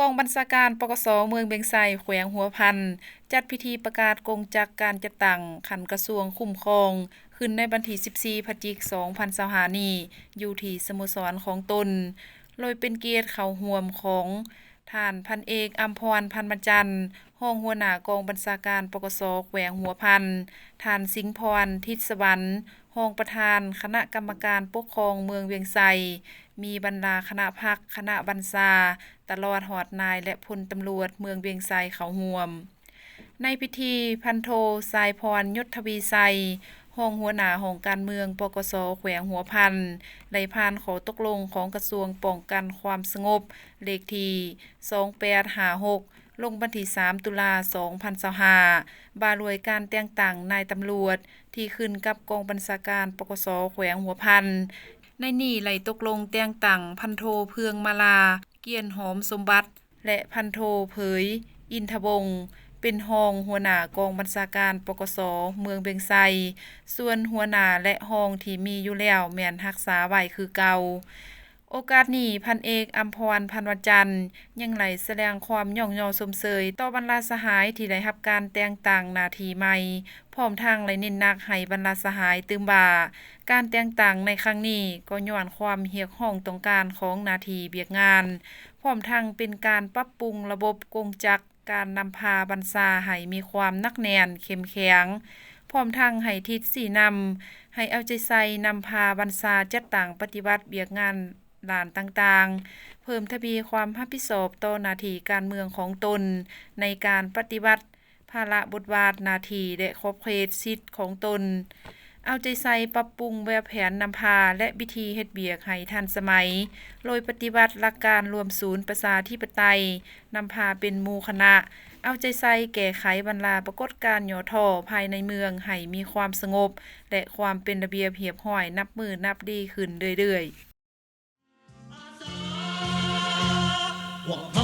กองบัญชาการปกสเมืองเบียงไซแขวงหัวพันจัดพิธีประกาศกงจักการจัดตั้งขันกระทรวงคุ้มครองขึ้นในวันที่14 พฤศจิกายน 2025 นี้อยู่ที่สโมสรของตนโดยเป็นเกียรติเข้าร่วมของท่านพันเอกอัมพร พันธุ์จันทร์รองหัวหน้ากองบัญชาการปกสแขวงหัวพันท่านสิงห์พร ทิศสวรรค์รองประธานคณะกรรมการปกครองเมืองเวียงไซมีบรรดาคณะพรรคคณะบัญชาตลอดหอดนายและพลตำรวจเมืองเวียงไซเขาร่วมในพิธีพันโทสายพรยศทวีไซรองหัวหน้าของการเมืองปกสแขวงหัวพันได้ผ่านขอตกลงของกระทรวงป้องกันความสงบเลขที่2856ลงวันที่3 ตุลา 2025บารวยการแต่งตั้งนายตำรวจที่ขึ้นกับกองบัญชาการปกสแขวงหัวพันในนี้ไหลตกลงแต่งตั้งพันโทเพืองมาลาเกียรติหอมสมบัติและพันโทเผยอินทวงศ์เป็นรองหัวหน้ากองบัญชาการปกสเมืองเบียงไซส่วนหัวหน้าและรองที่มีอยู่แล้วแม่นรักษาไว้คือเก่าโอกาสนี้พันเอกอัมพร พันวจันทร์ยังไหลแสดงความย่องยอสมเสยต่อบรรดาสหายที่ได้รับการแต่งตั้งหน้าที่ใหม่พร้อมทั้งไหลเน้นหนักให้บรรดาสหายตื่มว่าการแต่งตั้งในครั้งนี้ก็ย้อนความเรียกร้องต้องการของหน้าที่เวียกงานพร้อมทั้งเป็นการปรับปรุงระบบกงจักรการนำพาบัญชาให้มีความหนักแน่นเข้มแข็งพร้อมทั้งให้ทิศชี้นำให้เอาใจใส่นำพาบัญชาจัดตั้งปฏิบัติเวียกงานด้านต่างๆเพิ่มทวีความรับผิดชอบต่อหน้าที่การเมืองของตนในการปฏิบัติภาระบทบาทหน้าที่และขอบเขตสิทธิ์ของตนเอาใจใส่ปรับปรุงแบบแผนนำพาและวิธีเฮ็ดเวียกให้ทันสมัยโดยปฏิบัติหลักการรวมศูนย์ประชาธิปไตยนำพาเป็นหมู่คณะเอาใจใส่แก้ไขบรรดาปรากฏการณ์ย่อท่อภายในเมืองให้มีความสงบและความเป็นระเบียบเรียบร้อยนับมื้อนับดีขึ้นเรื่อยๆ